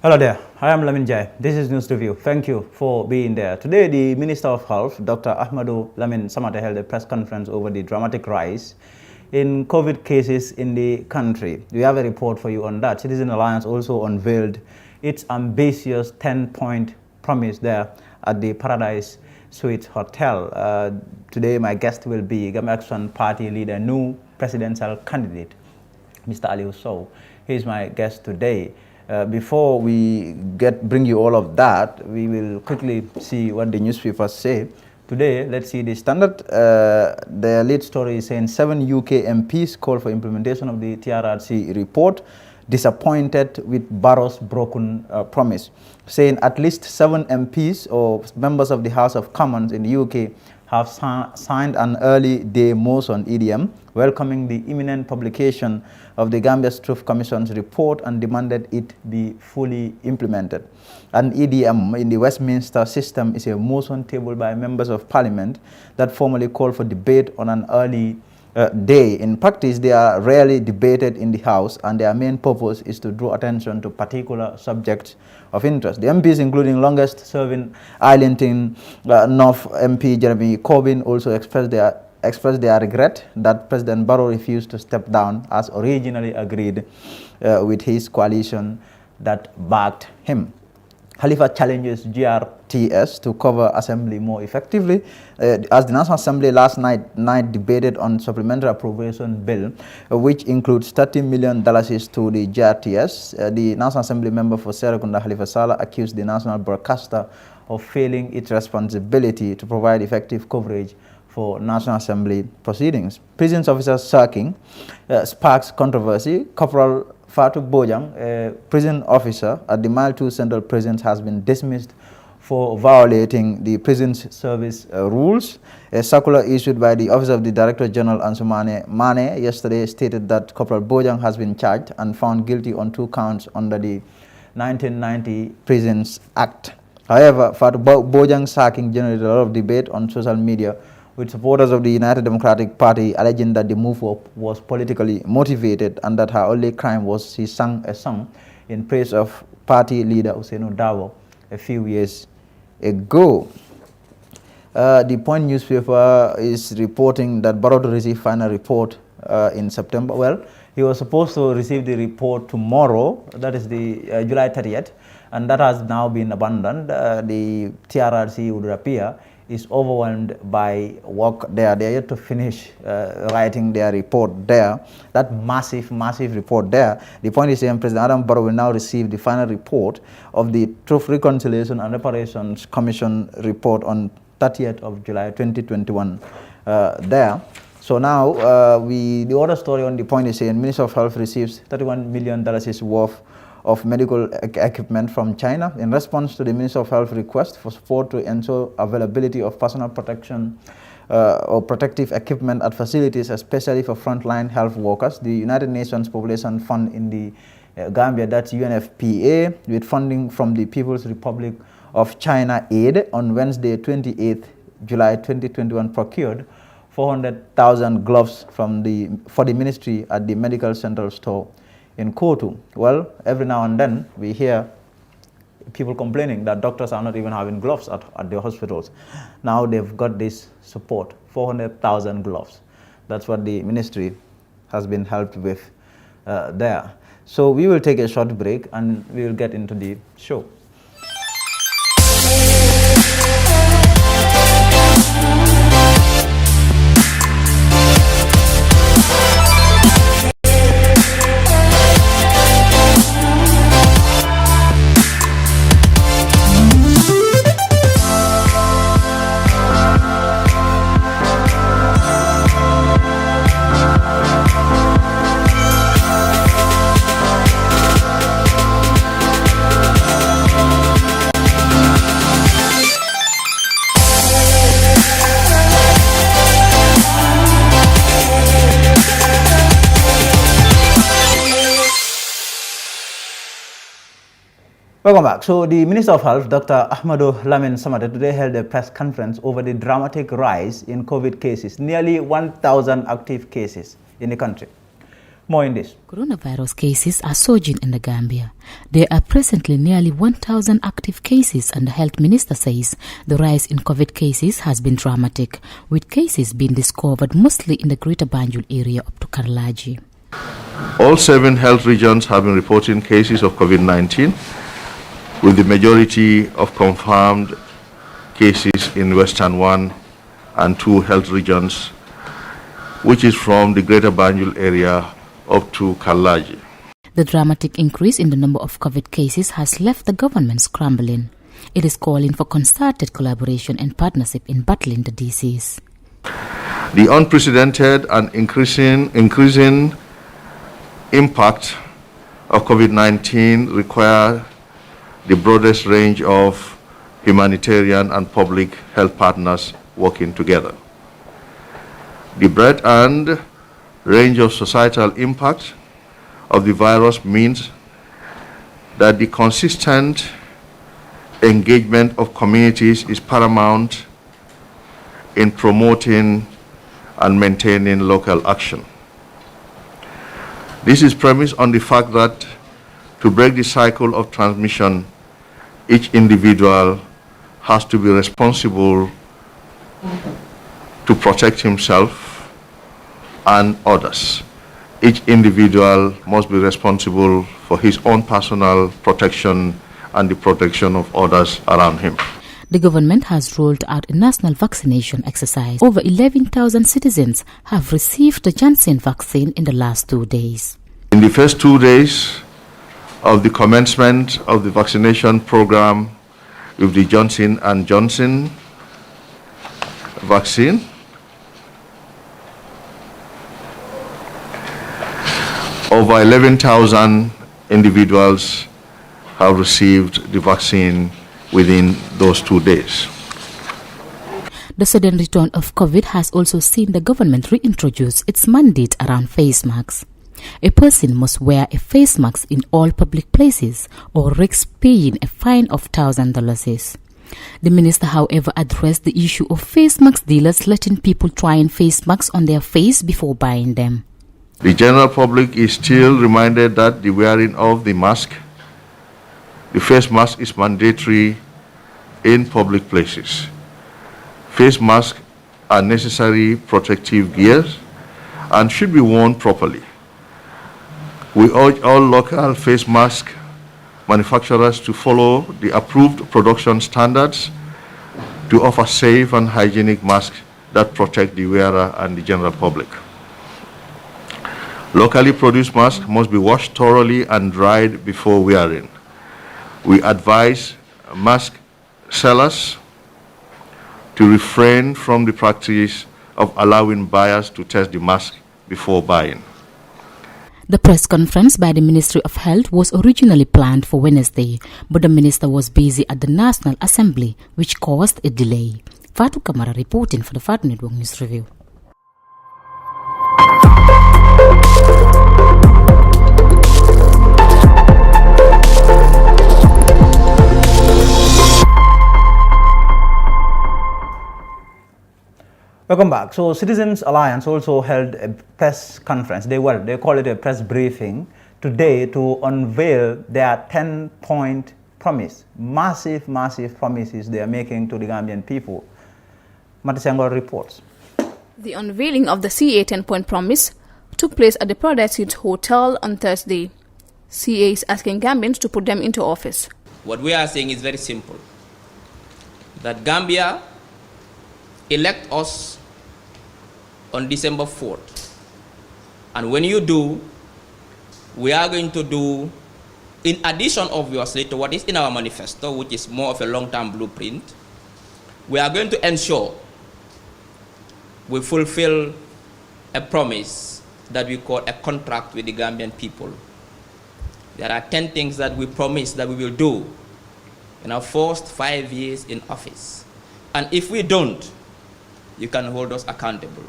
Hello there, I am Lamin Jai. This is News Review. Thank you for being there. Today, the Minister of Health, Dr. Ahmadu Lamin Samate, held a press conference over the dramatic rise in COVID cases in the country. We have a report for you on that. Citizen Alliance also unveiled its ambitious 10-point promise there at the Paradise Suites Hotel. Today, my guest will be Gambia Action Party leader, new presidential candidate, Mr. Aliu Sow. He is my guest today. Before we bring you all of that, we will quickly see what the newspapers say. Today, let's see the Standard. Their lead story is saying 7 UK MPs call for implementation of the TRRC report, disappointed with Barrow's broken promise, saying at least 7 MPs or members of the House of Commons in the UK have signed an early day motion EDM welcoming the imminent publication of the Gambia's Truth Commission's report and demanded it be fully implemented. An EDM in the Westminster system is a motion tabled by members of Parliament that formally call for debate on an early day. In practice, they are rarely debated in the House, and their main purpose is to draw attention to particular subjects of interest. The MPs, including longest-serving Islington North MP Jeremy Corbyn, also expressed their regret that President Barrow refused to step down as originally agreed with his coalition that backed him. Khalifa challenges GRTS to cover assembly more effectively. As the National Assembly last night debated on supplementary appropriation bill, which includes $30 million to the GRTS, the National Assembly member for Serekunda, Khalifa Sallah, accused the national broadcaster of failing its responsibility to provide effective coverage for National Assembly proceedings. Prisons officers sacking sparks controversy. Corporal Fatou Bojang, a prison officer at the Mile 2 Central Prison, has been dismissed for violating the prison's service rules. A circular issued by the Office of the Director General Ansumane Mane yesterday stated that Corporal Bojang has been charged and found guilty on 2 counts under the 1990 Prisons Act. However, Fatou Bojang's sacking generated a lot of debate on social media, with supporters of the United Democratic Party alleging that the move was politically motivated and that her only crime was she sang a song in praise of party leader Ousainou Darboe a few years ago. The Point newspaper is reporting that Barrow to receive final report in September. Well, he was supposed to receive the report tomorrow, that is the July 30th, and that has now been abandoned. The TRRC would appear is overwhelmed by work there. They are yet to finish writing their report there, that massive report there. The Point is saying President Adam Barrow will now receive the final report of the Truth, Reconciliation and Reparations Commission report on 30th of July 2021 there. So now the other story on the Point is saying Minister of Health receives $31 million worth of medical equipment from China in response to the Minister of Health request for support to ensure availability of personal protection or protective equipment at facilities, especially for frontline health workers. The United Nations Population Fund in the Gambia, that's UNFPA, with funding from the People's Republic of China aid on Wednesday, 28th July 2021, procured 400,000 gloves for the ministry at the Medical Central Store in Kotu. Well, every now and then we hear people complaining that doctors are not even having gloves at the hospitals. Now they've got this support, 400,000 gloves. That's what the ministry has been helped with there. So we will take a short break and we will get into the show. Welcome back. So the Minister of Health, Dr. Ahmadu Lamin Samate, today held a press conference over the dramatic rise in COVID cases, nearly 1,000 active cases in the country. More in this. Coronavirus cases are surging in the Gambia. There are presently nearly 1,000 active cases, and the health minister says the rise in COVID cases has been dramatic, with cases being discovered mostly in the Greater Banjul area up to Karlaji. All 7 health regions have been reporting cases of COVID-19, with the majority of confirmed cases in Western 1 and 2 health regions, which is from the Greater Banjul area up to Karlaji. The dramatic increase in the number of COVID cases has left the government scrambling. It is calling for concerted collaboration and partnership in battling the disease. The unprecedented and increasing impact of COVID-19 require the broadest range of humanitarian and public health partners working together. The breadth and range of societal impact of the virus means that the consistent engagement of communities is paramount in promoting and maintaining local action. This is premised on the fact that to break the cycle of transmission, each individual has to be responsible to protect himself and others. Each individual must be responsible for his own personal protection and the protection of others around him. The government has rolled out a national vaccination exercise. Over 11,000 citizens have received the Janssen vaccine in the last 2 days. In the first 2 days of the commencement of the vaccination program with the Johnson & Johnson vaccine, over 11,000 individuals have received the vaccine within those 2 days. The sudden return of COVID has also seen the government reintroduce its mandate around face masks. A person must wear a face mask in all public places or risks paying a fine of $1,000. The minister, however, addressed the issue of face mask dealers letting people try face masks on their face before buying them. The general public is still reminded that the wearing of the mask, the face mask, is mandatory in public places. Face masks are necessary protective gears and should be worn properly. We urge all local face mask manufacturers to follow the approved production standards to offer safe and hygienic masks that protect the wearer and the general public. Locally produced masks must be washed thoroughly and dried before wearing. We advise mask sellers to refrain from the practice of allowing buyers to test the mask before buying. The press conference by the Ministry of Health was originally planned for Wednesday, but the minister was busy at the National Assembly, which caused a delay. Fatu Kamara reporting for the Fatu Network News Review. Welcome back. So Citizens Alliance also held a press conference. They call it a press briefing today to unveil their 10-point promise. Massive promises they are making to the Gambian people. Matisango reports. The unveiling of the CA 10-point promise took place at the Paradise Suites Hotel on Thursday. CA is asking Gambians to put them into office. What we are saying is very simple. That Gambia elect us on December 4th. And when you do, we are going to do, in addition obviously to what is in our manifesto, which is more of a long-term blueprint, we are going to ensure we fulfill a promise that we call a contract with the Gambian people. There are 10 things that we promise that we will do in our first 5 years in office. And if we don't, you can hold us accountable.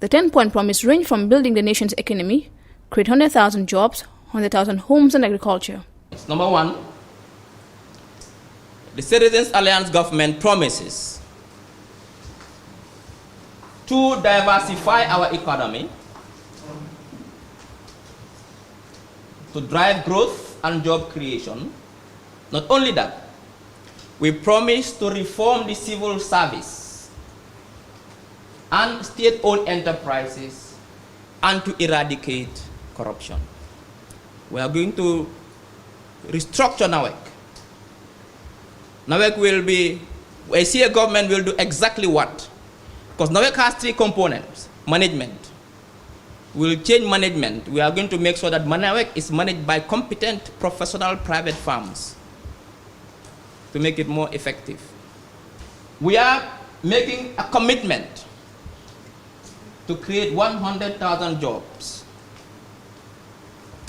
The 10-point promise range from building the nation's economy, create 100,000 jobs, 100,000 homes and agriculture. Number one, the Citizens Alliance government promises to diversify our economy, to drive growth and job creation. Not only that, we promise to reform the civil service and state-owned enterprises and to eradicate corruption. We are going to restructure NAWEC. NAWEC will be, I see a government will do exactly what? Because NAWEC has three components. Management. We'll change management. We are going to make sure that NAWEC is managed by competent professional private firms to make it more effective. We are making a commitment to create 100,000 jobs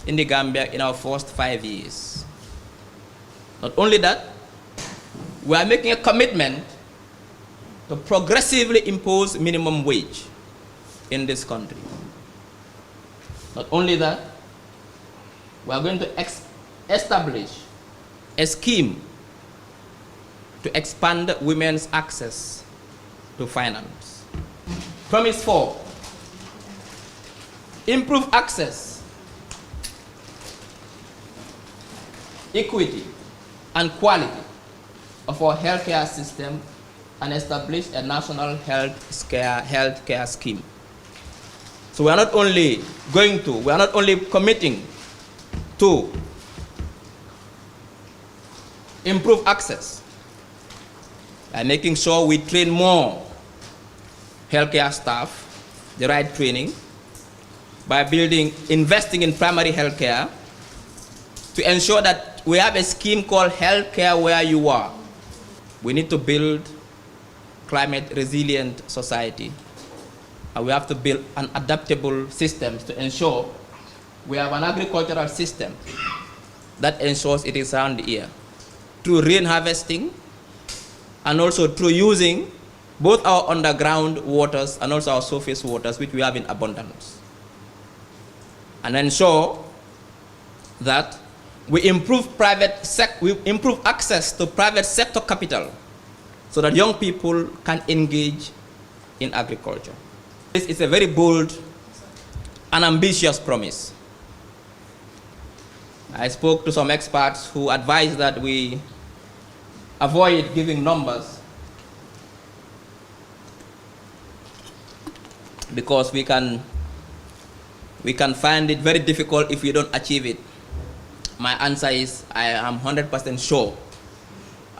in the Gambia in our first 5 years. Not only that, we are making a commitment to progressively impose minimum wage in this country. Not only that, we are going to establish a scheme to expand women's access to finance. Promise 4, improve access, equity, and quality of our healthcare system and establish a national healthcare scheme. So we are not only committing to improve access by making sure we train more healthcare staff, the right training, by investing in primary healthcare to ensure that we have a scheme called Healthcare Where You Are. We need to build climate resilient society. And we have to build an adaptable systems to ensure we have an agricultural system that ensures it is around the year through rain harvesting and also through using both our underground waters and also our surface waters, which we have in abundance, and ensure that we improve access to private sector capital so that young people can engage in agriculture. This is a very bold and ambitious promise. I spoke to some experts who advised that we avoid giving numbers because we can find it very difficult if we don't achieve it. My answer is I am 100% sure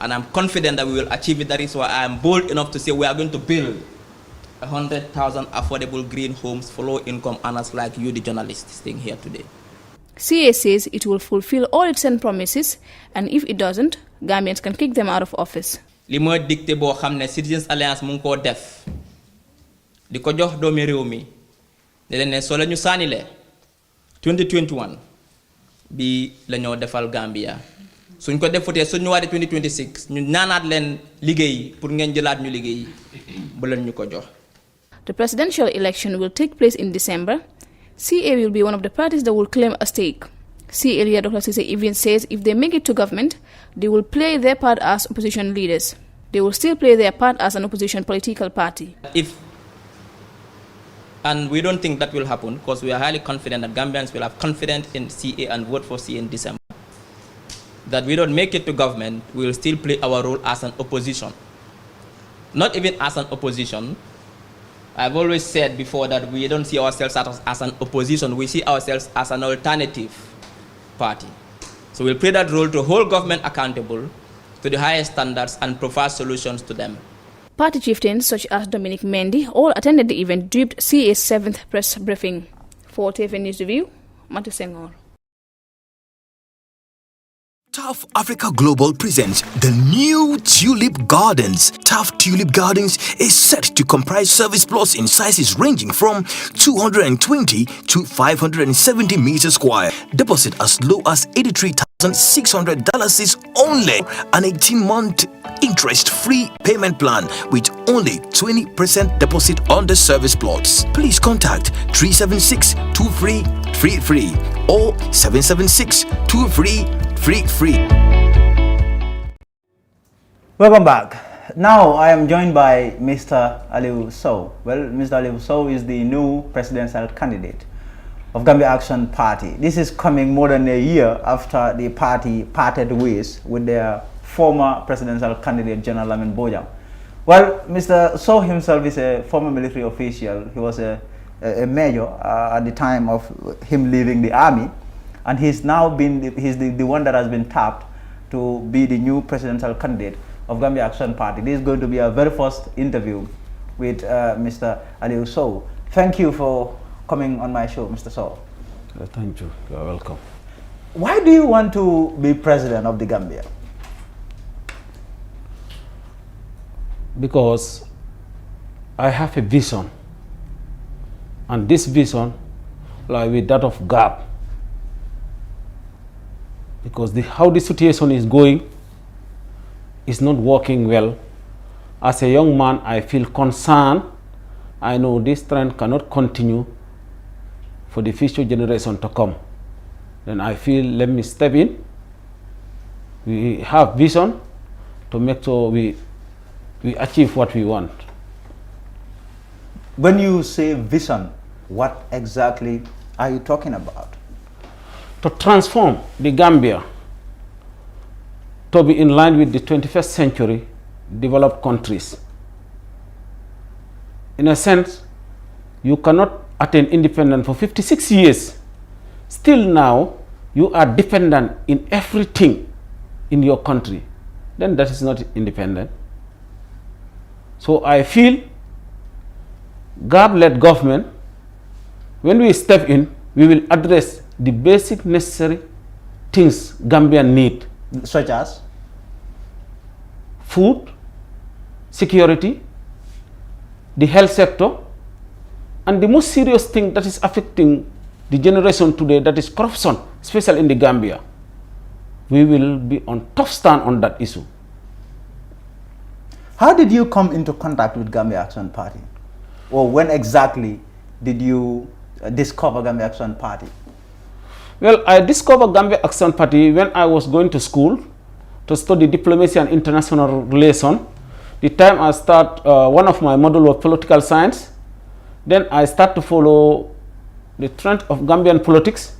and I'm confident that we will achieve it. That is why I am bold enough to say we are going to build 100,000 affordable green homes for low-income earners like you, the journalists sitting here today. CA says it will fulfill all its promises, and if it doesn't, Gambians can kick them out of office. Li mo dicté bo xamné Citizens Alliance mu ngi ko def diko jox doomi réew mi ne leen ne so lañu sanilé 2021 bi lañoo defal Gambia suñ ko defutee suñ ñu waré 2026 ñu ñaanaat leen liggéey pour ngeen jëlaat ñu liggéey bu leen ñu ko jox. The presidential election will take place in December. CA will be one of the parties that will claim a stake. CA leader Dr. Sise even says if they make it to government, they will play their part as opposition leaders. They will still play their part as an opposition political party. And we don't think that will happen because we are highly confident that Gambians will have confidence in CA and vote for CA in December. That we don't make it to government, we will still play our role as an opposition. Not even as an opposition. I've always said before that we don't see ourselves as an opposition, we see ourselves as an alternative party. So we'll play that role to hold government accountable to the highest standards and provide solutions to them. Party chieftains such as Dominic Mendy all attended the event dubbed CA's 7th press briefing. For TFN News Review, Matu Senghor. TAF Africa Global presents the new Tulip Gardens. TAF Tulip Gardens is set to comprise service plots in sizes ranging from 220 to 570 meters square. Deposit as low as $83,600 is only. An 18-month interest-free payment plan with only 20% deposit on the service plots. Please contact 376-2333 or 776-2333. Free. Welcome back. Now I am joined by Mr. Aliu Sow. Well, Mr. Aliu Sow is the new presidential candidate of Gambia Action Party. This is coming more than a year after the party parted ways with their former presidential candidate, General Lamin Bojang. Well, Mr. Sow himself is a former military official. He was a major at the time of him leaving the army, and he's now been the one that has been tapped to be the new presidential candidate of Gambia Action Party. This is going to be our very first interview with Mr. Aliu Sow. Thank you for coming on my show, Mr. Sow. Thank you. You are welcome. Why do you want to be president of the Gambia? Because I have a vision, and this vision like with that of GAP. Because how the situation is going is not working well. As a young man, I feel concerned. I know this trend cannot continue for the future generation to come. Then I feel, let me step in. We have vision to make sure we achieve what we want. When you say vision, what exactly are you talking about? To transform the Gambia to be in line with the 21st century developed countries. In a sense, you cannot attain independence for 56 years. Still now, you are dependent in everything in your country. Then that is not independent. So I feel GAP-led government, when we step in, we will address the basic necessary things Gambians need. Such as? Food, security, the health sector, and the most serious thing that is affecting the generation today, that is corruption, especially in the Gambia. We will be on tough stand on that issue. How did you come into contact with Gambia Action Party? Or when exactly did you discover Gambia Action Party? Well, I discovered Gambia Action Party when I was going to school to study diplomacy and international relations. The time I start one of my module of political science, then I start to follow the trend of Gambian politics,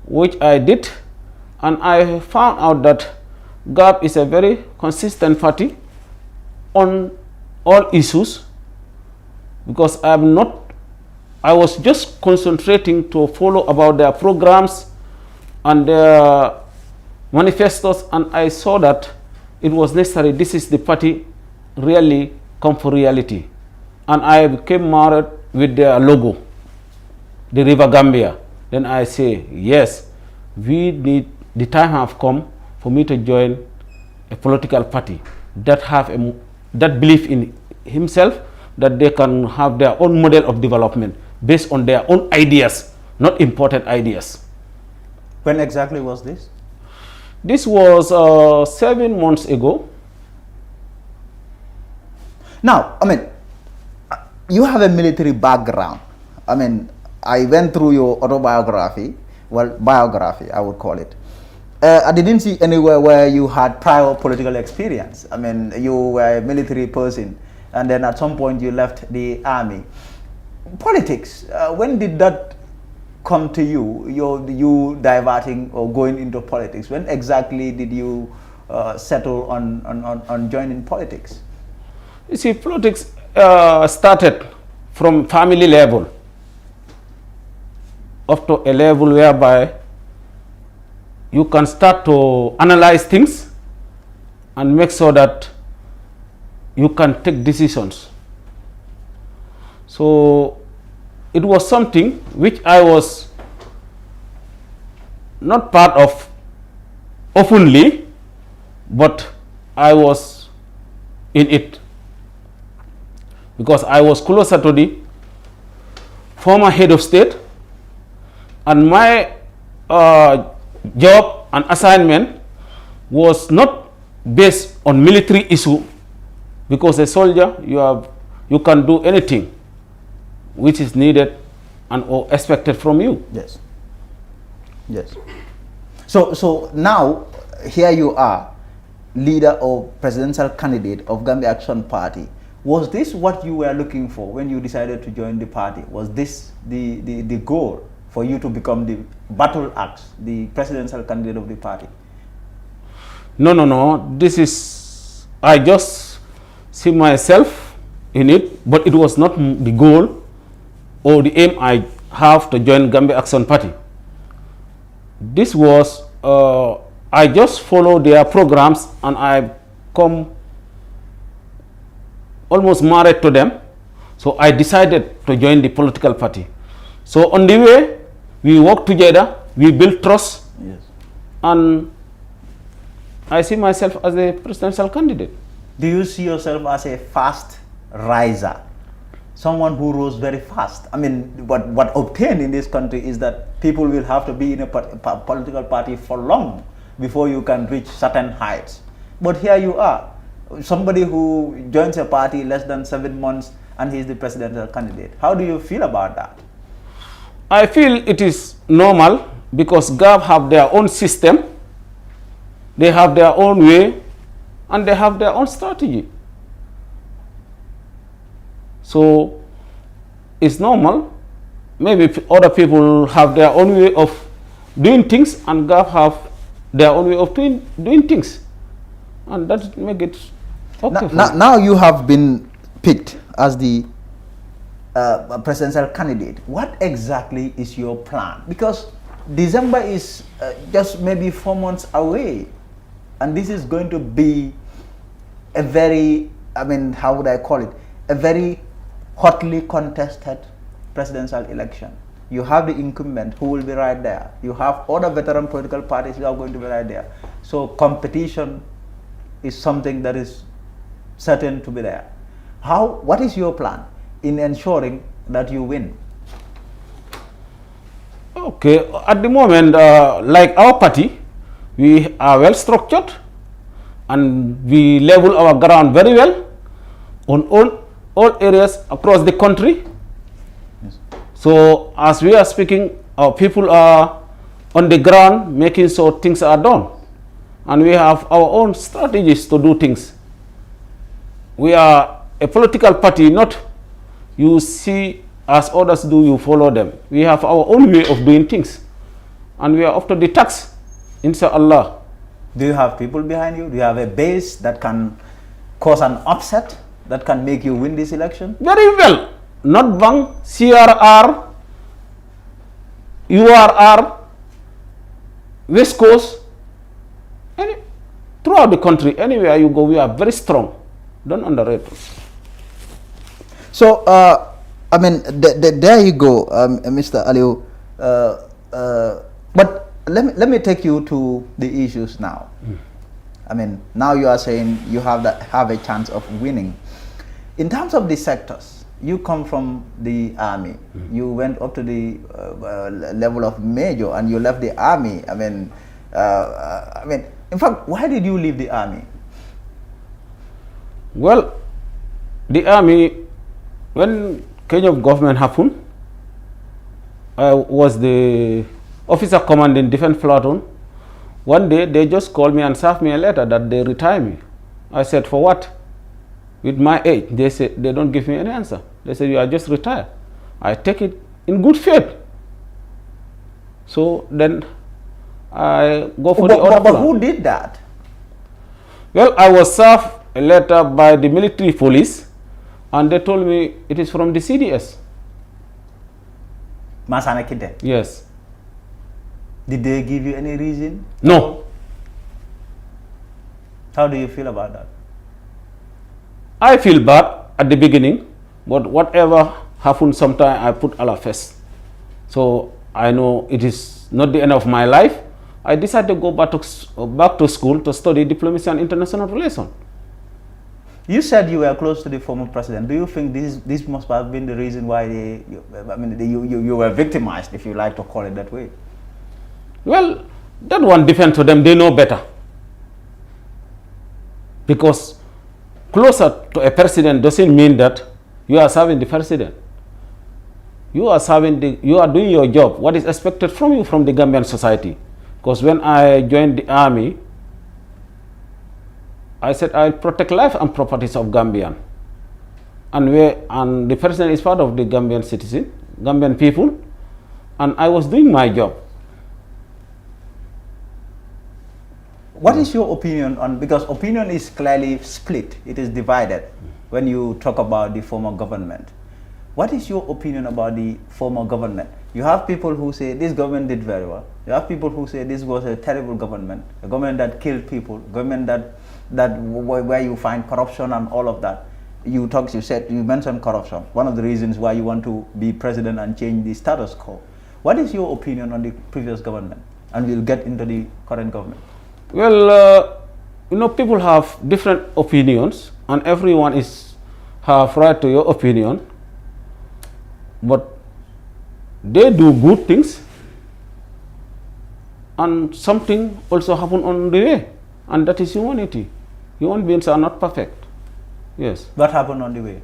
which I did, and I found out that GAP is a very consistent party on all issues, because I was just concentrating to follow about their programs and their manifestos, and I saw that it was necessary. This is the party really come for reality, and I became married with their logo, the River Gambia. Then I say, yes, the time have come for me to join a political party that that believe in himself, that they can have their own model of development based on their own ideas, not imported ideas. When exactly was this? This was 7 months ago. Now, I mean, you have a military background. I mean, I went through your autobiography, well, biography, I would call it. I didn't see anywhere where you had prior political experience. I mean, you were a military person, and then at some point you left the army. Politics, when did that come to you, you diverting or going into politics? When exactly did you settle on joining politics? You see, politics started from family level up to a level whereby you can start to analyze things and make sure that you can take decisions. So it was something which I was not part of openly, but I was in it, because I was closer to the former head of state, and my job and assignment was not based on military issue, because a soldier, you can do anything which is needed and or expected from you. Yes. Yes. So now here you are, leader or presidential candidate of Gambia Action Party. Was this what you were looking for when you decided to join the party? Was this the goal for you to become the battle axe, the presidential candidate of the party? No. This is, I just see myself in it, but it was not the goal or the aim I have to join Gambia Action Party. This was, I just follow their programs and I come almost married to them. So I decided to join the political party. So on the way, we work together, we build trust, Yes. and I see myself as a presidential candidate. Do you see yourself as a fast riser? Someone who rose very fast? I mean, what obtained in this country is that people will have to be in a political party for long before you can reach certain heights. But here you are, somebody who joins a party less than 7 months and he's the presidential candidate. How do you feel about that? I feel it is normal because GAB have their own system, they have their own way, and they have their own strategy. So it's normal. Maybe other people have their own way of doing things and GAB have their own way of doing things. And that make it okay. Now you have been picked as the presidential candidate. What exactly is your plan? Because December is just maybe 4 months away, and this is going to be a very, I mean, how would I call it? A very hotly contested presidential election. You have the incumbent who will be right there. You have other veteran political parties who are going to be right there. So competition is something that is certain to be there. What is your plan in ensuring that you win? Okay, at the moment, like our party, we are well structured and we level our ground very well on all areas across the country. Yes. So as we are speaking, our people are on the ground making sure things are done, and we have our own strategies to do things. We are a political party, not you see as others do, you follow them. We have our own way of doing things, and we are up to the task, inshallah. Do you have people behind you? Do you have a base that can cause an upset, that can make you win this election? Very well. Not Bang, CRR, URR, West Coast, throughout the country, anywhere you go, we are very strong. Don't underrate us. So, I mean, there you go, Mr. Aliu. But let me take you to the issues now. I mean, now you are saying you have a chance of winning. In terms of the sectors, you come from the army. You went up to the level of major, and you left the army. I mean, in fact, why did you leave the army? Well, the army, when Kenya government happened, I was the officer commanding defense platoon. One day they just called me and served me a letter that they retire me. I said, for what? With my age. They said, they don't give me any answer. They said, you are just retired. I take it in good faith. So then I go for the other plan. But who did that? Well, I was served a letter by the military police, and they told me it is from the CDS. Masana Kide? Yes. Did they give you any reason? No. How do you feel about that? I feel bad at the beginning, but whatever happened, sometime I put Allah first. So I know it is not the end of my life. I decided to go back to school to study diplomacy and international relations. You said you were close to the former president. Do you think this must have been the reason why you were victimized, if you like to call it that way? Well, that one depends to them. They know better. Because closer to a president doesn't mean that you are serving the president. You are doing your job. What is expected from you from the Gambian society? Because when I joined the army, I said I'll protect life and properties of Gambian. And the president is part of the Gambian citizen, Gambian people. and I was doing my job. What is your opinion on, because opinion is clearly split, it is divided when you talk about the former government. What is your opinion about the former government? You have people who say this government did very well. You have people who say this was a terrible government, a government that killed people, government where you find corruption and all of that. You mentioned corruption, one of the reasons why you want to be president and change the status quo. What is your opinion on the previous government? And we'll get into the current government. Well, people have different opinions, and everyone have right to your opinion. But they do good things, and something also happen on the way, and that is humanity. Human beings are not perfect. Yes. What happened on the way?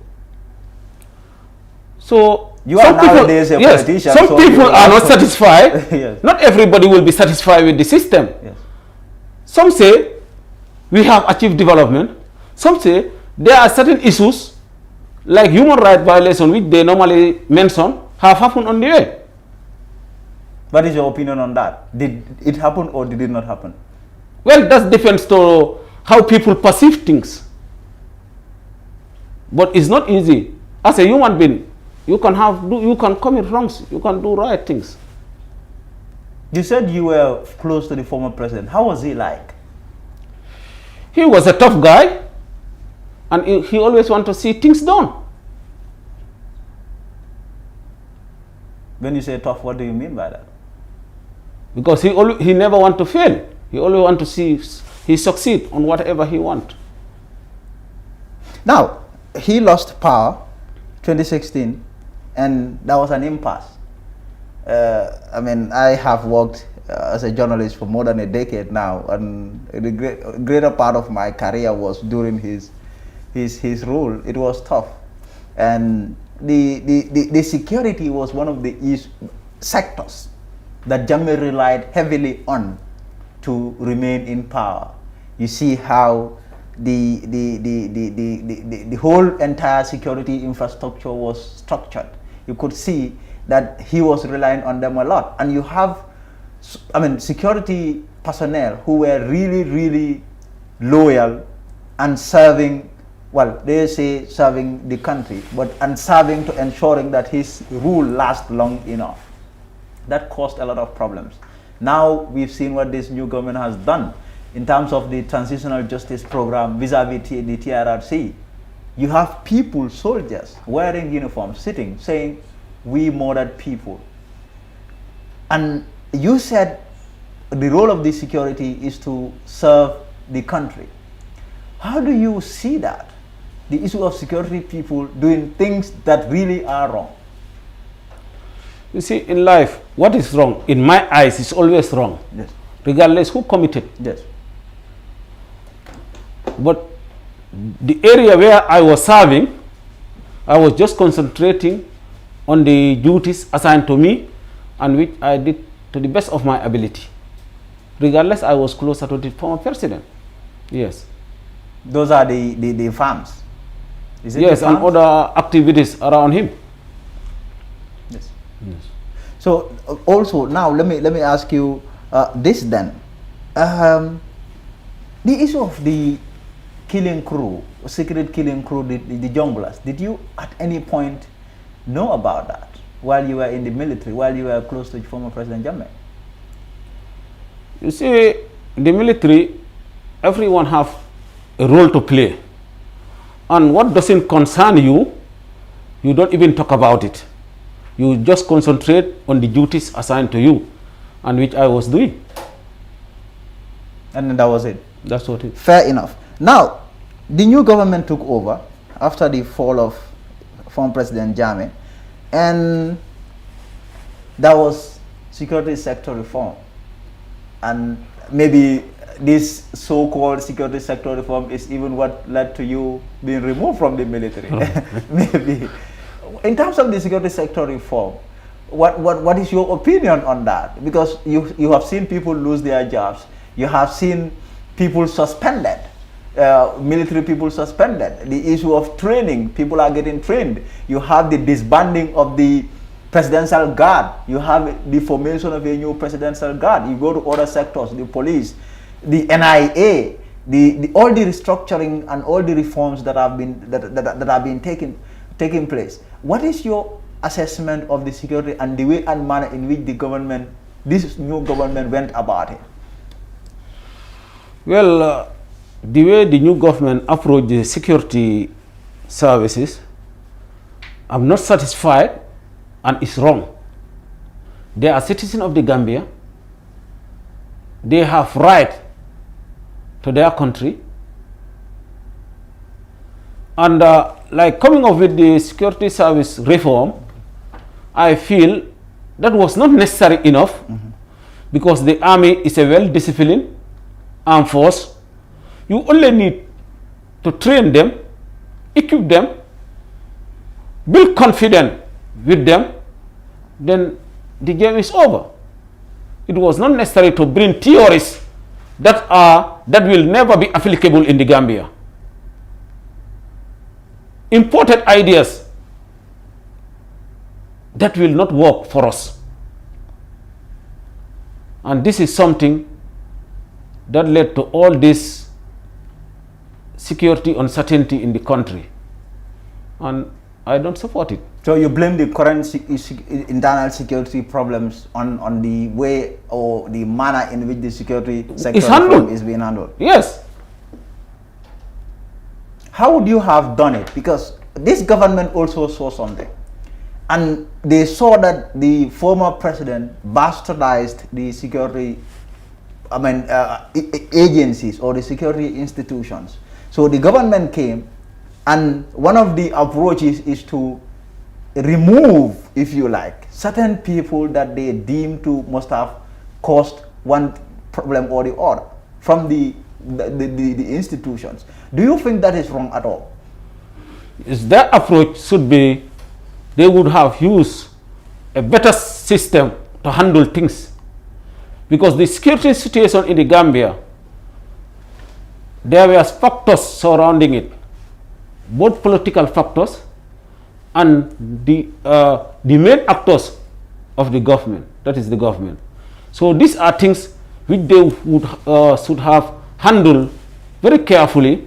So you are nowadays a politician. Some people are not satisfied. Yes. Not everybody will be satisfied with the system. Yes. Some say we have achieved development. Some say there are certain issues like human rights violation, which they normally mention, have happened on the way. What is your opinion on that? Did it happen or did it not happen? Well, that depends to how people perceive things. But it's not easy. As a human being, you can commit wrongs, you can do right things. You said you were close to the former president. How was he like? He was a tough guy, and he always wanted to see things done. When you say tough, what do you mean by that? Because he never want to fail. He always want to see he succeed on whatever he want. Now, he lost power 2016, and that was an impasse. I have worked as a journalist for more than a decade now, and the greater part of my career was during his rule. It was tough, and the security was one of the sectors that Jammeh relied heavily on to remain in power. You see how the whole entire security infrastructure was structured. You could see that he was relying on them a lot, and you have security personnel who were really, really loyal and serving, well, they say serving the country, and serving to ensuring that his rule lasts long enough. That caused a lot of problems. Now we've seen what this new government has done in terms of the transitional justice program vis-a-vis the TRRC. You have people, soldiers, wearing uniforms, sitting, saying, we murdered people. And you said the role of the security is to serve the country. How do you see that? The issue of security people doing things that really are wrong. You see, in life, what is wrong, in my eyes, is always wrong. Yes. Regardless who committed. Yes. But the area where I was serving, I was just concentrating on the duties assigned to me, and which I did to the best of my ability. Regardless, I was closer to the former president. Yes. Those are the farms. Is it yes, the and farms? other activities around him. Yes. Yes. So also now let me ask you this then. The issue of the killing crew, secret killing crew, the junglers. Did you at any point know about that while you were in the military, while you were close to former President Jammeh? You see, the military, everyone have a role to play. And what doesn't concern you, you don't even talk about it. You just concentrate on the duties assigned to you, and which I was doing. And then that was it. That's what it is. Fair enough. Now, the new government took over after the fall of former President Jammeh, and that was security sector reform. And maybe this so-called security sector reform is even what led to you being removed from the military. Maybe. In terms of the security sector reform, what is your opinion on that? Because you have seen people lose their jobs. You have seen people suspended, military people suspended. The issue of training, people are getting trained. You have the disbanding of the presidential guard. You have the formation of a new presidential guard. You go to other sectors, the police, the NIA, all the restructuring and all the reforms that have been taking place. What is your assessment of the security and the way and manner in which this new government went about it? Well, the way the new government approached the security services, I'm not satisfied, and it's wrong. They are citizens of the Gambia. They have right to their country. And like coming up with the security service reform, I feel that was not necessary enough, because the army is a well-disciplined armed force. You only need to train them, equip them, build confidence with them, then the game is over. It was not necessary to bring theories that will never be applicable in the Gambia. Imported ideas that will not work for us. And this is something that led to all this security uncertainty in the country. And I don't support it. So you blame the current internal security problems on the way or the manner in which the security sector is being handled? Yes. How would you have done it? Because this government also saw something. And they saw that the former president bastardized the security agencies or the security institutions. So the government came, and one of the approaches is to remove, if you like, certain people that they deem to must have caused one problem or the other from the institutions. Do you think that is wrong at all? Their approach should be, they would have used a better system to handle things, because the security situation in the Gambia, there were factors surrounding it, both political factors and the main actors of the government, that is the government. So these are things which they would should have handled very carefully.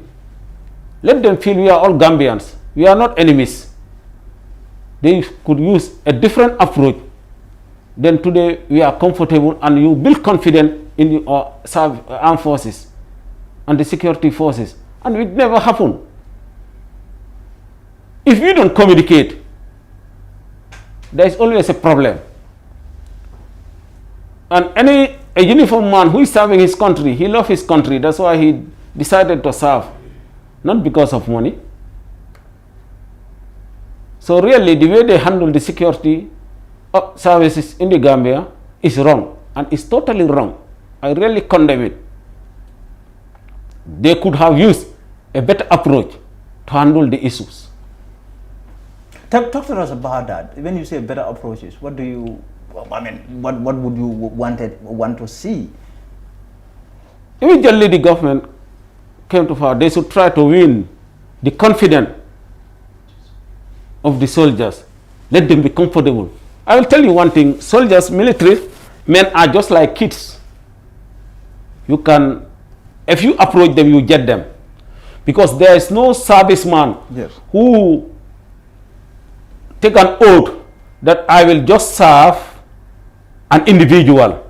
Let them feel we are all Gambians, we are not enemies. They could use a different approach. Then today we are comfortable, and you build confidence in the armed forces and the security forces, and it never happened. If you don't communicate, there is always a problem. And a uniformed man who is serving his country, he loves his country. That's why he decided to serve, not because of money. So really, the way they handle the security services in the Gambia is wrong, and it's totally wrong. I really condemn it. They could have used a better approach to handle the issues. Talk to us about that. When you say better approaches, what do you, what would you want to see? Immediately the government came to power, they should try to win the confidence of the soldiers. Let them be comfortable. I will tell you one thing, soldiers, military men are just like kids. You can, if you approach them, you get them. Because there is no serviceman who take an oath that I will just serve an individual.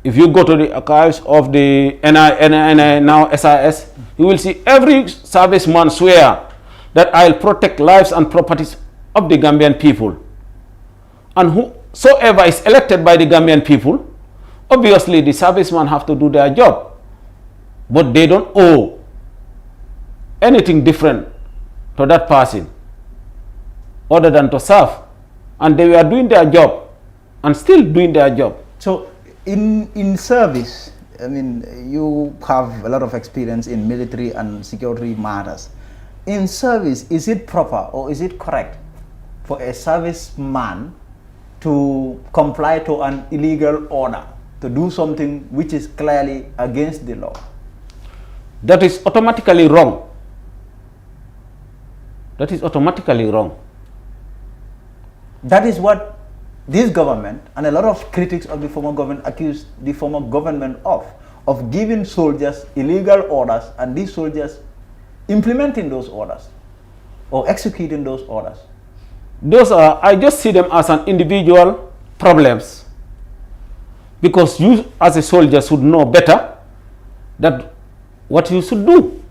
If you go to the archives of the NI now SIS, you will see every serviceman swear that I'll protect lives and properties of the Gambian people. And whosoever is elected by the Gambian people, obviously the servicemen have to do their job. But they don't owe anything different to that person other than to serve. And they were doing their job and still doing their job. So in service, I mean, you have a lot of experience in military and security matters. In service, is it proper or is it correct for a serviceman to comply to an illegal order, to do something which is clearly against the law? That is automatically wrong. That is automatically wrong. That is what this government and a lot of critics of the former government accused the former government of giving soldiers illegal orders and these soldiers implementing those orders or executing those orders. Those are, I just see them as an individual problems, because you as a soldier should know better that what you should do.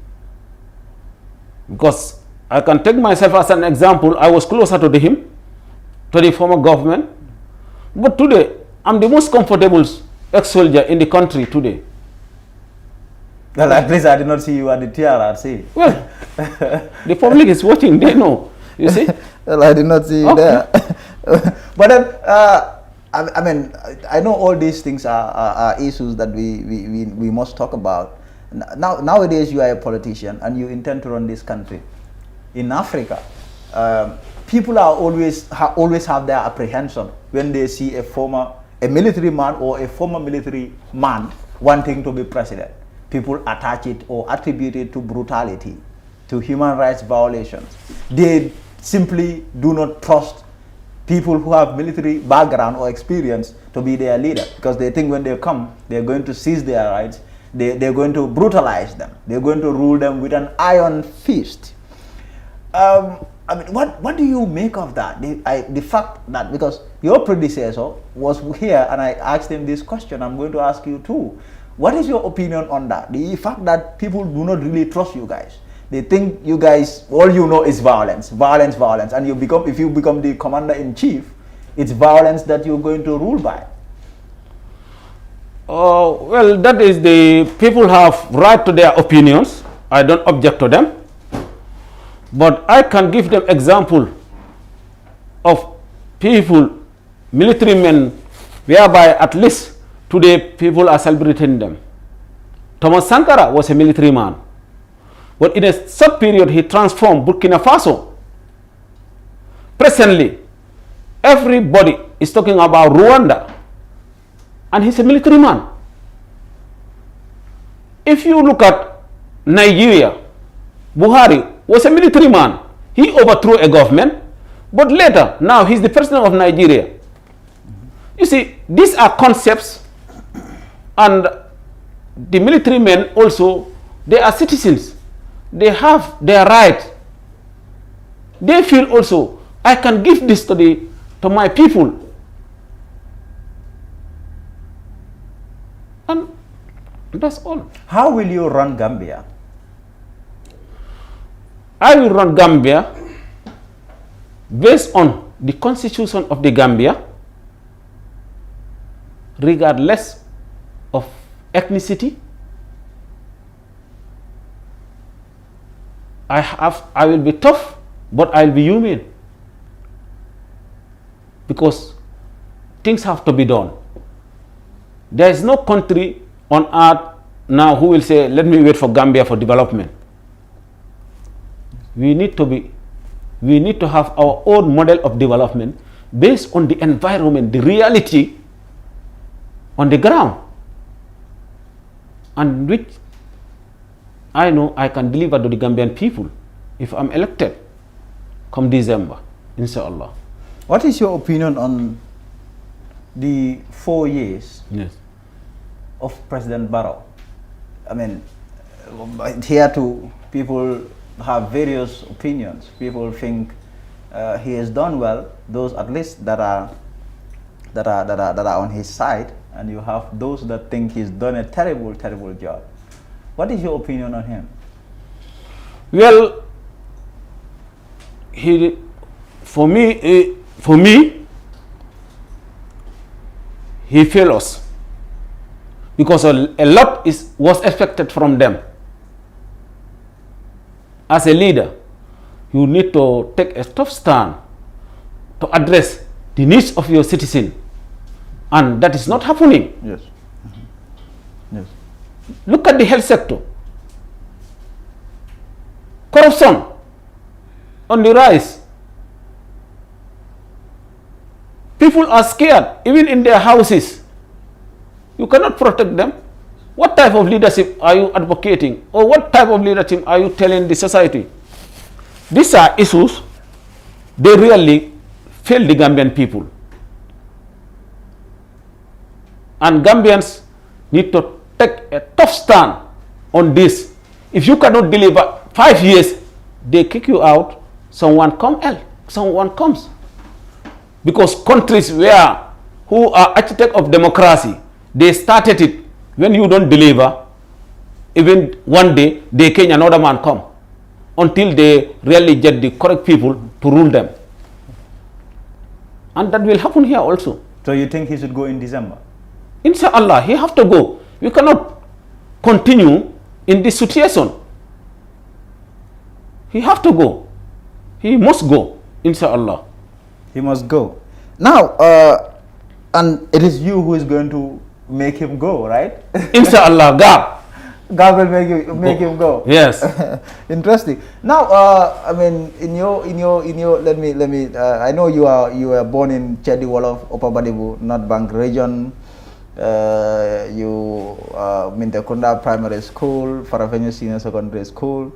Because I can take myself as an example. I was closer to him, to the former government, but today I'm the most comfortable ex-soldier in the country today. Well, at least I did not see you at the TRRC. Well, the public is watching, they know, you see. Well, I did not see you there. But then, I mean, I know all these things are issues that we must talk about. Nowadays, you are a politician and you intend to run this country. In Africa, people are always have their apprehension when they see a military man or a former military man wanting to be president. People attach it or attribute it to brutality, to human rights violations. They simply do not trust people who have military background or experience to be their leader, because they think when they come, they're going to seize their rights, they're going to brutalize them, they're going to rule them with an iron fist. I mean, what do you make of that? The fact that, because your predecessor was here and I asked him this question, I'm going to ask you too. What is your opinion on that? The fact that people do not really trust you guys. They think you guys, all you know is violence, violence, violence. And if you become the commander-in-chief, it's violence that you're going to rule by. Well, that is the people have right to their opinions. I don't object to them. But I can give them example of people, military men, whereby at least today people are celebrating them. Thomas Sankara was a military man. But in a short period, he transformed Burkina Faso. Presently, everybody is talking about Rwanda. And he's a military man. If you look at Nigeria, Buhari was a military man. He overthrew a government, but later, now he's the president of Nigeria. You see, these are concepts, and the military men also, they are citizens. They have their right. They feel also, I can give this to my people. And that's all. How will you run Gambia? I will run Gambia based on the constitution of the Gambia, regardless of ethnicity. I will be tough, but I will be human, because things have to be done. There is no country on earth now who will say, let me wait for Gambia for development. We need to have our own model of development based on the environment, the reality on the ground, and which I know I can deliver to the Gambian people if I'm elected come December, inshallah. What is your opinion on the 4 years of President Barrow? I mean, here too, people have various opinions. People think he has done well. Those at least that are on his side, and you have those that think he's done a terrible, terrible job. What is your opinion on him? Well, for me, he failed us, because a lot was expected from them. As a leader, you need to take a tough stand to address the needs of your citizen, and that is not happening. Yes. Yes. Look at the health sector. Corruption on the rise. People are scared, even in their houses. You cannot protect them. What type of leadership are you advocating? Or what type of leadership are you telling the society? These are issues they really failed the Gambian people. And Gambians need to take a tough stand on this. If you cannot deliver 5 years, they kick you out, someone comes. Because countries who are architect of democracy, they started it. When you don't deliver, even one day, they can another man come until they really get the correct people to rule them. And that will happen here also. So you think he should go in December? Inshallah, he have to go. We cannot continue in this situation. He have to go. He must go, inshallah. He must go. Now, and it is you who is going to make him go, right? Inshallah, God. God will make him go. Yes. Interesting. Now, I mean, in your, let me. I know you were born in Chedi Wolof, Upper Badibu, North Bank region. You Mintekunda Primary School, Farafenyo Senior Secondary School,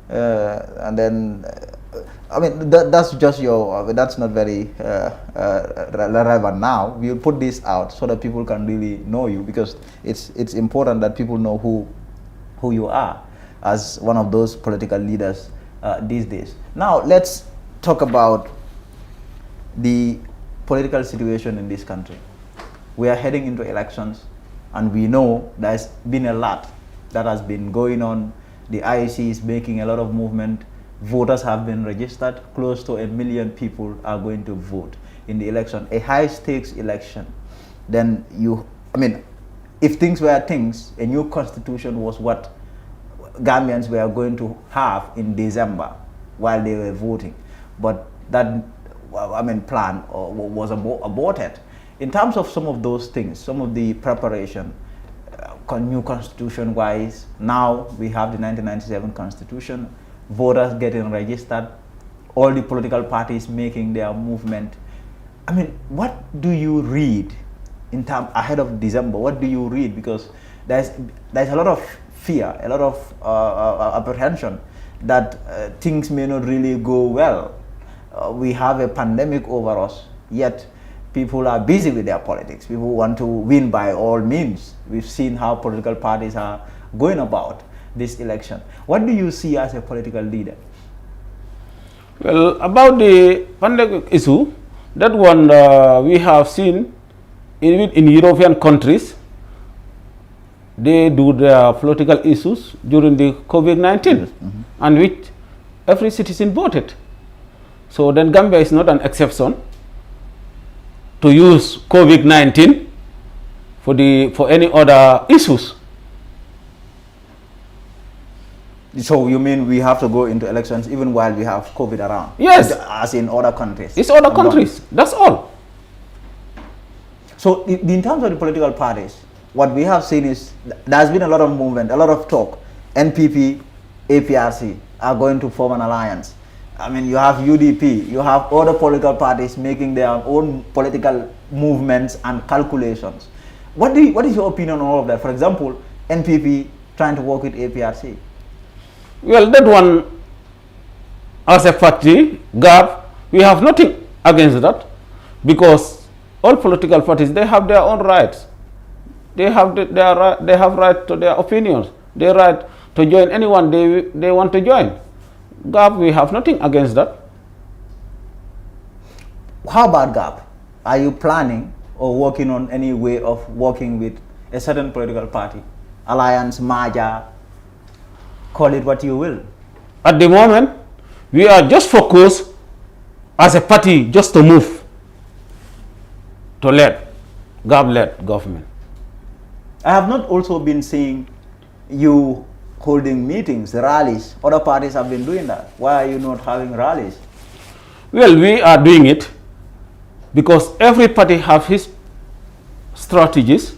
and then I mean that's just your. That's not very relevant now. We'll put this out so that people can really know you, because it's important that people know who you are as one of those political leaders these days. Now let's talk about the political situation in this country. We are heading into elections, and we know there's been a lot that has been going on. The IEC is making a lot of movement. Voters have been registered. Close to 1 million people are going to vote in the election, a high stakes election. Then if things were things, a new constitution was what Gambians were going to have in December while they were voting. But that, plan was aborted. In terms of some of those things, some of the preparation, new constitution wise, now we have the 1997 constitution, voters getting registered, all the political parties making their movement. I mean, what do you read in terms ahead of December? What do you read? Because there's a lot of fear, a lot of apprehension that things may not really go well. We have a pandemic over us, yet people are busy with their politics. People want to win by all means. We've seen how political parties are going about this election. What do you see as a political leader? Well, about the pandemic issue, that one we have seen in European countries, they do their political issues during the COVID-19, and which every citizen voted. So then Gambia is not an exception to use COVID-19 for any other issues. So you mean we have to go into elections even while we have COVID around? Yes. As in other countries? It's other countries. That's all. So in terms of the political parties, what we have seen is there's been a lot of movement, a lot of talk. NPP, APRC are going to form an alliance. I mean, you have UDP, you have other political parties making their own political movements and calculations. What is your opinion on all of that? For example, NPP trying to work with APRC. Well, that one, as a party, GAP, we have nothing against that, because all political parties, they have their own rights. They have right to their opinions. They right to join anyone they want to join. GAP, we have nothing against that. How about GAP? Are you planning or working on any way of working with a certain political party? Alliance, merger, call it what you will. At the moment, we are just focused as a party just to move to GAP-led government. I have not also been seeing you holding meetings, rallies. Other parties have been doing that. Why are you not having rallies? Well, we are doing it because every party have his strategies.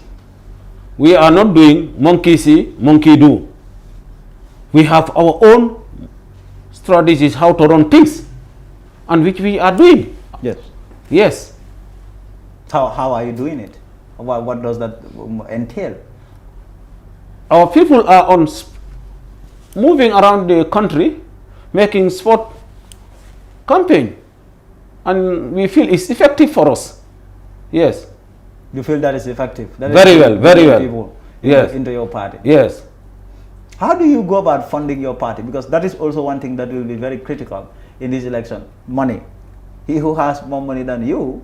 We are not doing monkey see, monkey do. We have our own strategies how to run things, and which we are doing. Yes. Yes. How are you doing it? What does that entail? Our people are moving around the country, making sport campaign, and we feel it's effective for us. Yes. You feel that is effective? That Very is well, very well. People Yes. into your party. Yes. How do you go about funding your party? Because that is also one thing that will be very critical in this election. Money. He who has more money than you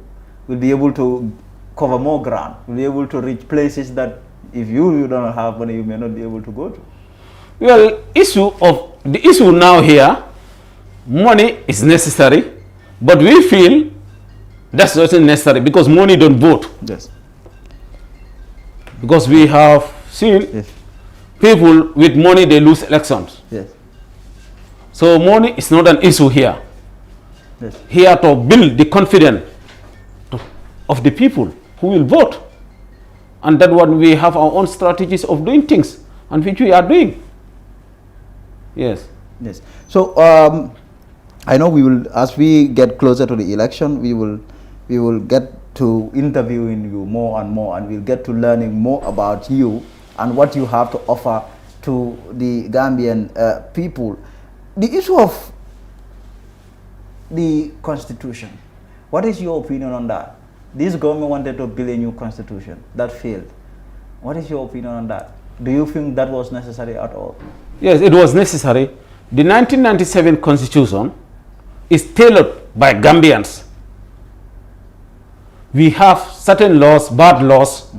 will be able to cover more ground, will be able to reach places that if you don't have money, you may not be able to go to. Well, the issue now here, money is necessary, but we feel that's not necessary because money don't vote. Yes. Because we have seen Yes. people with money, they lose elections. Yes. So money is not an issue here. Yes. Here to build the confidence of the people who will vote. And that one we have our own strategies of doing things, and which we are doing. Yes. Yes. So I know we will, as we get closer to the election, we will get to interviewing you more and more, and we'll get to learning more about you and what you have to offer to the Gambian people. The issue of the constitution, what is your opinion on that? This government wanted to build a new constitution that failed. What is your opinion on that? Do you think that was necessary at all? Yes, it was necessary. The 1997 constitution is tailored by Gambians. We have certain laws, bad laws.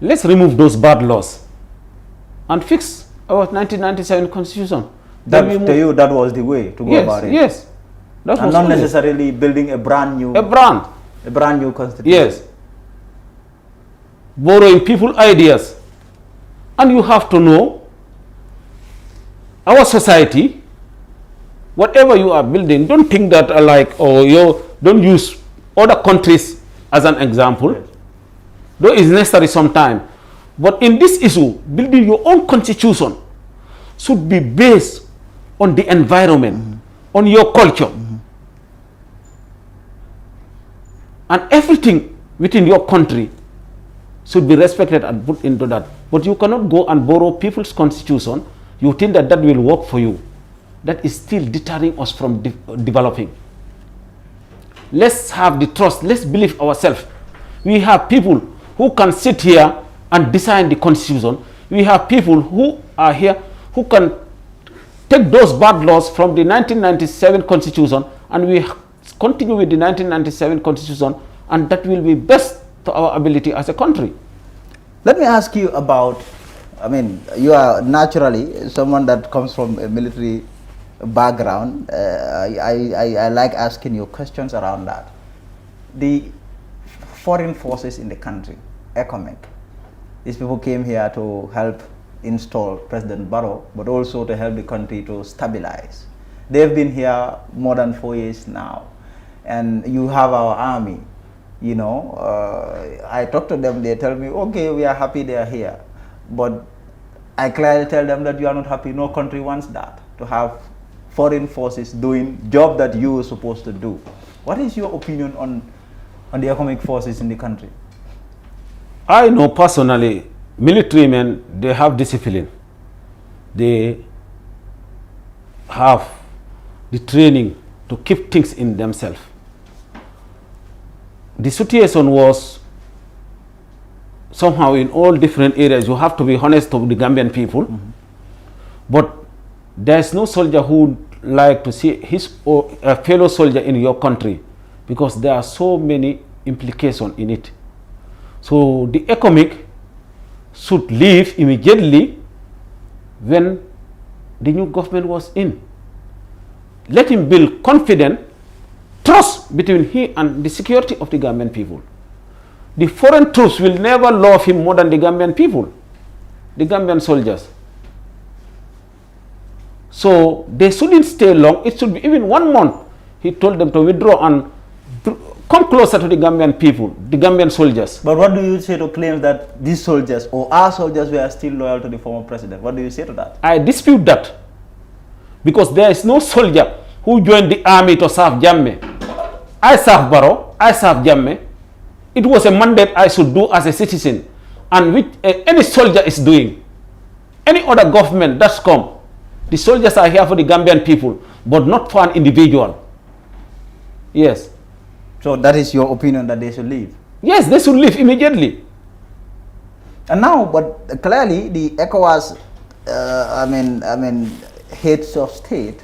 Let's remove those bad laws and fix our 1997 constitution. That, to you, that was the way to go about it? Yes, that and was not only necessarily building a brand new constitution. Yes. Borrowing people ideas. And you have to know our society, whatever you are building, don't think that don't use other countries as an example. Yes. Though it's necessary sometime. But in this issue, building your own constitution should be based on the environment, on your culture. And everything within your country should be respected and put into that. But you cannot go and borrow people's constitution. You think that that will work for you. That is still deterring us from developing. Let's have the trust. Let's believe ourselves. We have people who can sit here and design the constitution. We have people who are here who can take those bad laws from the 1997 constitution, and we continue with the 1997 constitution, and that will be best to our ability as a country. Let me ask you about, you are naturally someone that comes from a military background. I like asking you questions around that. The foreign forces in the country, ECOMIC, these people came here to help install President Barrow, but also to help the country to stabilize. They've been here more than 4 years now, and you have our army. I talk to them, they tell me, okay, we are happy they are here, but I clearly tell them that you are not happy. No country wants that, to have foreign forces doing job that you are supposed to do. What is your opinion on the economic forces in the country? I know personally, military men, they have discipline. They have the training to keep things in themselves. The situation was somehow in all different areas. You have to be honest to the Gambian people. But there is no soldier who would like to see his or a fellow soldier in your country, because there are so many implications in it. So the ECOMIC should leave immediately when the new government was in. Let him build confidence, trust between he and the security of the Gambian people. The foreign troops will never love him more than the Gambian people, the Gambian soldiers. So they shouldn't stay long. It should be even 1 month. He told them to withdraw and come closer to the Gambian people, the Gambian soldiers. But what do you say to claims that these soldiers or our soldiers were still loyal to the former president? What do you say to that? I dispute that, because there is no soldier who joined the army to serve Jammeh. I serve Barrow, I serve Jammeh. It was a mandate I should do as a citizen, and which any soldier is doing. Any other government that's come, the soldiers are here for the Gambian people, but not for an individual. Yes. So that is your opinion that they should leave? Yes, they should leave immediately. And now, but clearly the ECOWAS, heads of state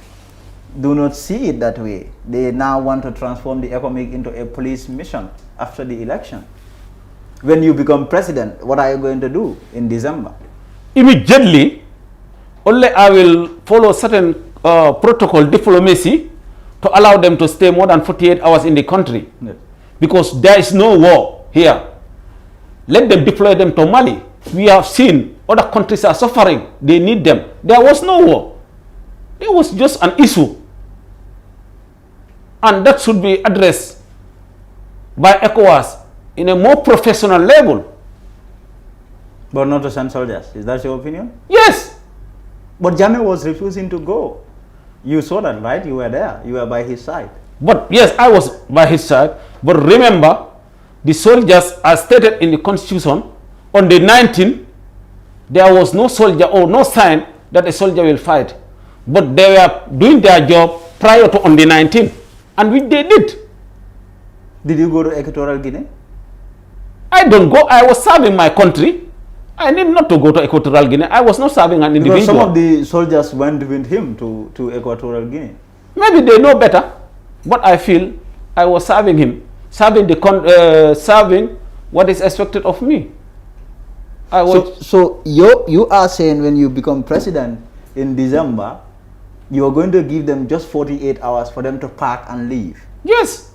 do not see it that way. They now want to transform the ECOMIG into a police mission after the election. When you become president, what are you going to do in December? Immediately, only I will follow certain protocol diplomacy to allow them to stay more than 48 hours in the country. Yes. Because there is no war here. Let them deploy them to Mali. We have seen other countries are suffering. They need them. There was no war. It was just an issue. And that should be addressed by ECOWAS in a more professional level. But not to send soldiers. Is that your opinion? Yes. But Jammeh was refusing to go. You saw that, right? You were there. You were by his side. But yes, I was by his side. But remember, the soldiers, as stated in the constitution, on the 19th, there was no soldier or no sign that a soldier will fight. But they were doing their job prior to on the 19th. And which they did. Did you go to Equatorial Guinea? I don't go. I was serving my country. I need not to go to Equatorial Guinea. I was not serving an individual. Because some of the soldiers went with him to Equatorial Guinea. Maybe they know better. But I feel I was serving him. Serving what is expected of me. So you are saying when you become president in December, you are going to give them just 48 hours for them to pack and leave? Yes.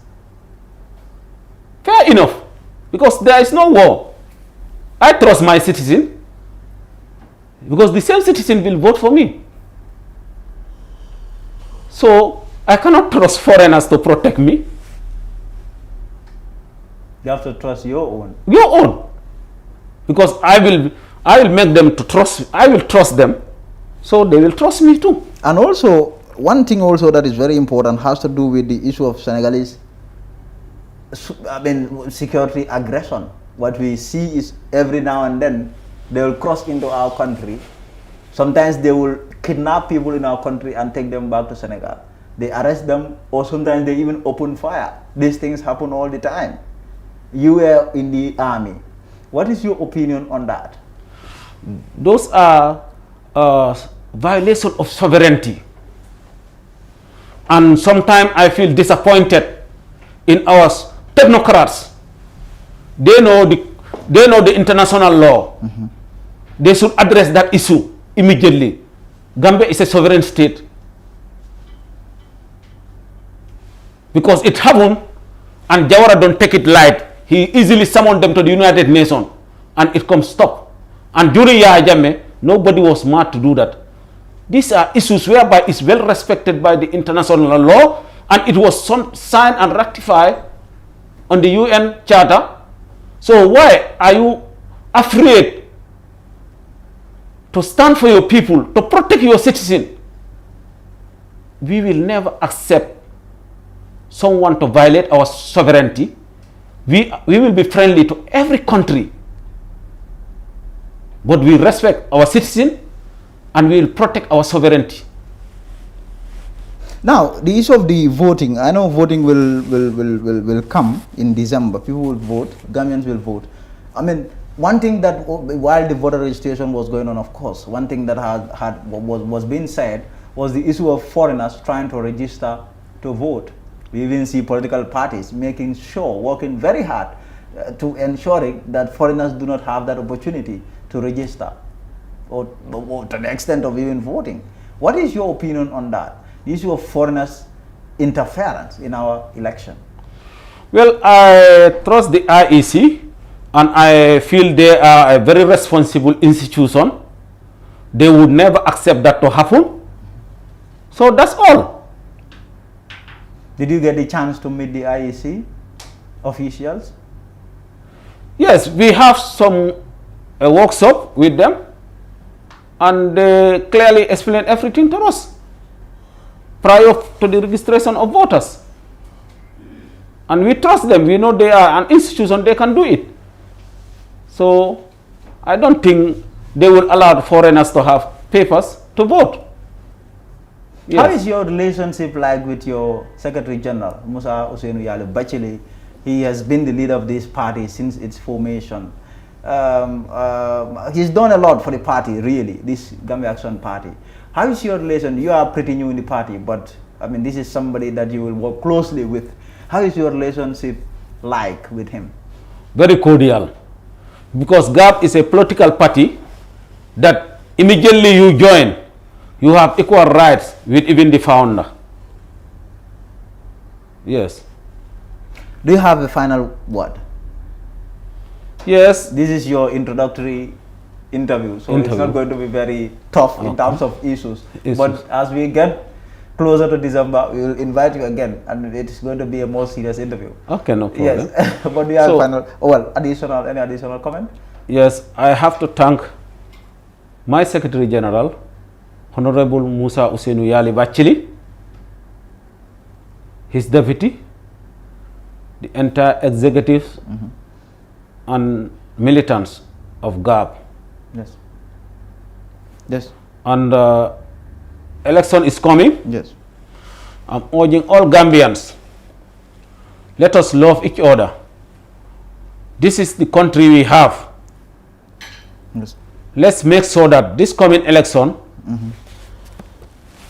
Fair enough. Because there is no war. I trust my citizen. Because the same citizen will vote for me. So I cannot trust foreigners to protect me. You have to trust your own. Your own. Because I will make them to trust. I will trust them. So they will trust me too. And also, one thing also that is very important has to do with the issue of Senegalese security aggression. What we see is every now and then they will cross into our country. Sometimes they will kidnap people in our country and take them back to Senegal. They arrest them, or sometimes they even open fire. These things happen all the time. You were in the army. What is your opinion on that? Those are violation of sovereignty. And sometimes I feel disappointed in our technocrats. They know the international law. Mm-hmm. They should address that issue immediately. Gambia is a sovereign state. Because it happened and Jawara don't take it light. He easily summoned them to the United Nations and it comes stop. And during Yahya Jammeh, nobody was mad to do that. These are issues whereby it's well respected by the international law and it was signed and ratified on the UN Charter. So why are you afraid to stand for your people, to protect your citizen? We will never accept someone to violate our sovereignty. We will be friendly to every country. But we respect our citizen and we will protect our sovereignty. Now, the issue of the voting, I know voting will come in December. People will vote, Gambians will vote. I mean, one thing that while the voter registration was going on, of course, one thing that was being said was the issue of foreigners trying to register to vote. We even see political parties making sure, working very hard to ensuring that foreigners do not have that opportunity to register or to the extent of even voting. What is your opinion on that? The issue of foreigners' interference in our election? Well, I trust the IEC and I feel they are a very responsible institution. They would never accept that to happen. So that's all. Did you get the chance to meet the IEC officials? Yes, we have some workshop with them and they clearly explain everything to us prior to the registration of voters. And we trust them. We know they are an institution, they can do it. So I don't think they will allow foreigners to have papers to vote. Yes. How is your relationship like with your Secretary General, Musa Ousainou Yali Bachili? He has been the leader of this party since its formation. He's done a lot for the party, really, this Gambia Action Party. How is your relation? You are pretty new in the party, but I mean, this is somebody that you will work closely with. How is your relationship like with him? Very cordial. Because GAP is a political party that immediately you join, you have equal rights with even the founder. Yes. Do you have a final word? Yes. This is your introductory interview, so it's not going to be very tough in terms of issues. But as we get closer to December, we will invite you again, and it is going to be a more serious interview. Okay, no problem. Yes, but we have final. Oh, well, any additional comment? Yes, I have to thank my Secretary General, Honorable Musa Ousainou Yali Bachili, his deputy, the entire executives and militants of GAP. Yes. Yes. And election is coming. Yes. I'm urging all Gambians, let us love each other. This is the country we have. Yes. Let's make sure that this coming election,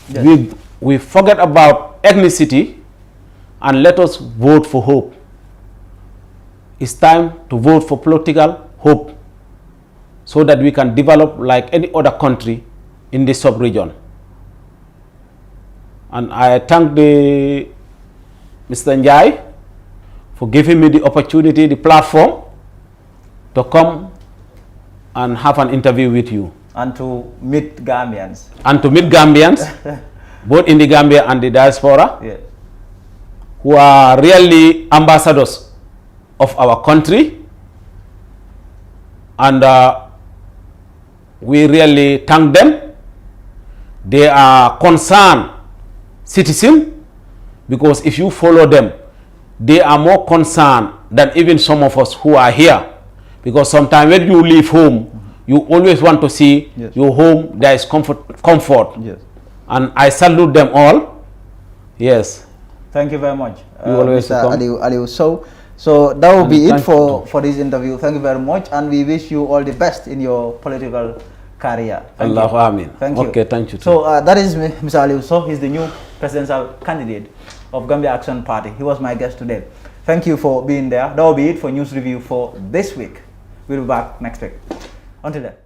Yes. we forget about ethnicity and let us vote for hope. It's time to vote for political hope so that we can develop like any other country in this sub-region. And I thank Mr. Njai for giving me the opportunity, the platform to come and have an interview with you. And to meet Gambians. And to meet Gambians, both in the Gambia and the diaspora, Yes. who are really ambassadors of our country. And we really thank them. They are concerned citizens, because if you follow them, they are more concerned than even some of us who are here. Because sometimes when you leave home, you always want to see Yes. your home, there is comfort. Yes. And I salute them all. Yes. Thank you very much, You always Mr. welcome. Aliu. So that will be it thank you. for this interview. Thank you very much, and we wish you all the best in your political career. Thank Allahu you. Amin. Thank you. Okay, thank you. So that is Mr. Aliu. So he's the new presidential candidate of Gambia Action Party. He was my guest today. Thank you for being there. That will be it for News Review for this week. We'll be back next week. Until then.